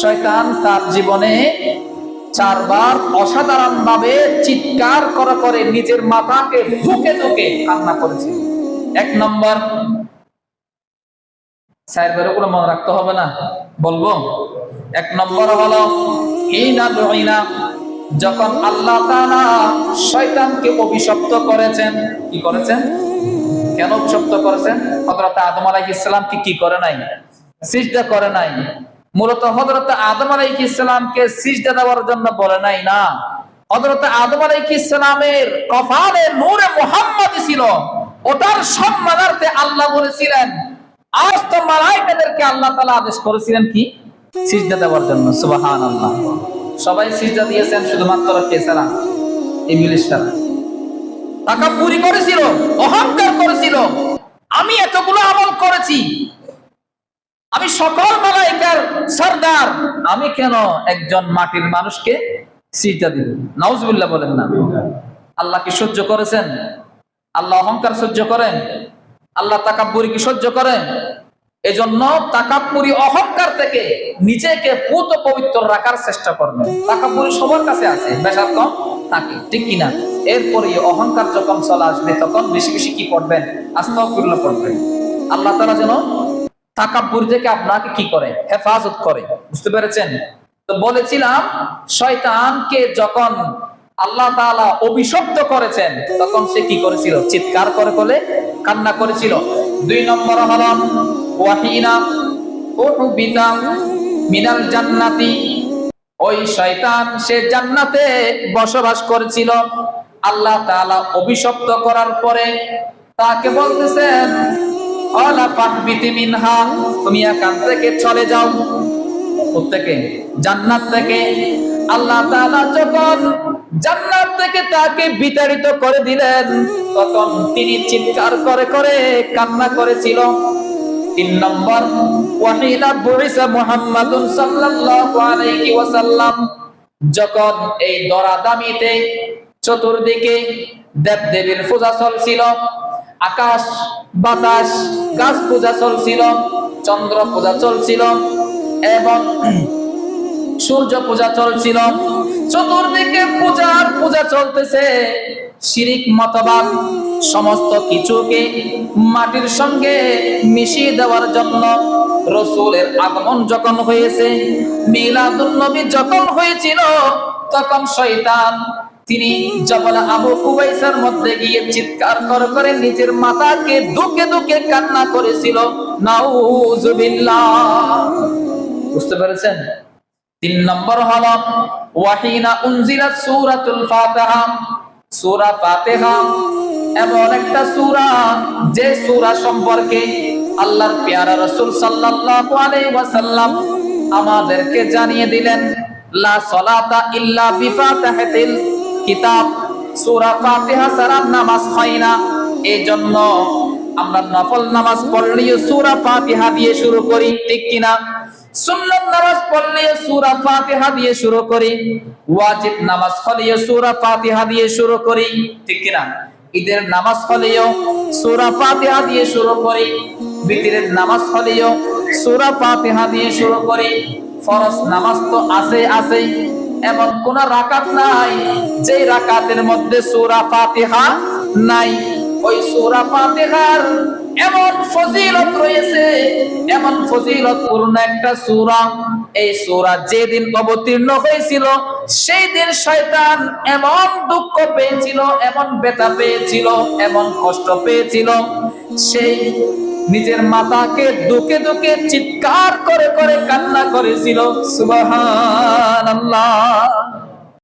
শয়তান তার জীবনে 4 বার অসাধারণ ভাবে চিৎকার করে নিজের মাথাকে ধুকে ধুকে কান্না করেছে। 1 নম্বর, 4 বারে কোনো মনে রাখতে হবে না, বলবো। 1 নম্বর হলো হিনা দুইনা, যখন আল্লাহ তাআলা শয়তানকে অভিশপ্ত করেছেন। কি করেছেন? কেন অভিশপ্ত করেছেন? হযরত আদম আলাইহিস সালামকে কি করে নাই? সিজদা করে নাই। মূলত হযরত আদম আলাইহিস সালামকে সিজদা দেওয়ার জন্য বলে নাই, না, হযরত আদম আলাইহিস সালামের কপালে নূরে মুহাম্মদ ছিল, ওটার সম্মানার্থে আল্লাহ বলেছিলেন, আজ তো মালায়েকাদেরকে আল্লাহ তাআলা আদেশ করেছিলেন কি? সিজদা দেওয়ার জন্য। সুবহানাল্লাহ। সবাই সিজদা দিয়েছেন, শুধুমাত্র কে ছাড়া? ইবলিস ছাড়া। তাকাব্বুরি করেছিল, অহংকার করেছিল, আমি এতগুলো আমল করেছি, আমি সকল মালায়েকার সরদার, আমি কেন একজন মাটির মানুষকে সিজদা দিব? নাউজুবিল্লাহ বলেন না। আল্লাহ কি সহ্য করেছেন? আল্লাহ অহংকার সহ্য করেন? আল্লাহ তাকাব্বুরি কি সহ্য করেন? এজন্য তাকাব্বুরি অহংকার থেকে নিজেকে পুত পবিত্র রাখার চেষ্টা করবেন। তাকাব্বুরি সবার কাছে আছে, বেশার কম থাকে, ঠিক কিনা? এরপরে অহংকার যখন চলে আসবে তখন বেশি বেশি কি পড়বেন? আস্তাগফিরুল্লাহ পড়বেন। আল্লাহ তাআলা যেন তাকাব্বুর থেকে আপনাকে কি করে? হেফাজত করে। বুঝতে পেরেছেন? তো বলেছিলাম, শয়তানকে যখন আল্লাহ তাআলা অভিশপ্ত করেছেন তখন সে কি করেছিল? চিৎকার করে কান্না করেছিল। 2 নম্বর হলো ওয়াহিনা উহবিতা মিনাল জান্নাতি, ওই শয়তান সে জান্নাতে বসবাস করেছিল। আল্লাহ তাআলা অভিশপ্ত করার পরে তাকে বলতেছেন, আলা ফাহবিতি মিনহা, তুমি এখান থেকে চলে যাও। কোত্থেকে? জান্নাত থেকে। আল্লাহ তাআলা যখন জান্নাত থেকে তাকে বিতাড়িত করে দিলেন তখন তিনি চিৎকার করে কান্না করেছিল। 3 নম্বর, ওয়াহিনা বুইসা মুহাম্মাদুন সাল্লাল্লাহু আলাইহি ওয়াসাল্লাম, যখন এই দরাদামিতে চতুর্দিকে দেবদেবীর পূজা চলছিল, আকাশ বাতাস গাছ পূজা চলছিল, চন্দ্র পূজা চলছিল এবং সূর্য পূজা চলছিল, চতুর্দিকে পূজা চলতেছে। শিরিক মতবাদ সমস্ত কিছুকে মাটির সঙ্গে মিশিয়ে দেওয়ার জন্য রাসূলের আগমন যখন হয়েছে, মিলাদুন নবী যখন হয়েছিল, তখন শয়তান তিনি জবল আবু কুবাইসার মধ্যে গিয়ে চিৎকার করে নিজের মাথাকে ধুকে ধুকে কান্না করেছিল। নাউজুবিল্লাহ। বুঝতে পেরেছেন? 3 নম্বর হলো ওয়াহিনা উনজিলাত সূরাতুল ফাতিহা, সূরা ফাতিহা এমন একটা সূরা যে সূরা সম্পর্কে আল্লাহর পেয়ারা রাসূল সাল্লাল্লাহু আলাইহি ওয়াসাল্লাম আমাদেরকে জানিয়ে দিলেন, লা সালাতা ইল্লা বিফাতিহাতিল কিতাব, সূরা ফাতিহা ছাড়া নামাজ হয় না। এজন্য আমরা নফল নামাজ পড়লেও সূরা ফাতিহা দিয়ে শুরু করি, ঠিক কিনা? সুন্নাত নামাজ পড়লেও সূরা ফাতিহা দিয়ে শুরু করি, ওয়াজিব নামাজ হলেও সূরা ফাতিহা দিয়ে শুরু করি, ঠিক কিনা? ঈদের নামাজ হলেও সূরা ফাতিহা দিয়ে শুরু করি, বিতরের নামাজ হলেও সূরা ফাতিহা দিয়ে শুরু করি। ফরজ নামাজ তো আছে, এমন কোন রাকাত নাই যে রাকাতের মধ্যে সূরা ফাতিহা নাই। ওই সূরা ফাতিহার এমন ফজিলত রয়েছে, এমন ফজিলতপূর্ণ একটা সূরা। এই সূরা যেদিন অবতীর্ণ হয়েছিল সেই দিন শয়তান এমন দুঃখ পেয়েছিল, এমন ব্যথা পেয়েছিল, এমন কষ্ট পেয়েছিল, সেই নিজের মাথাকে দুকে দুকে চিৎকার করে কান্না করেছিল। সুবহানাল্লাহ।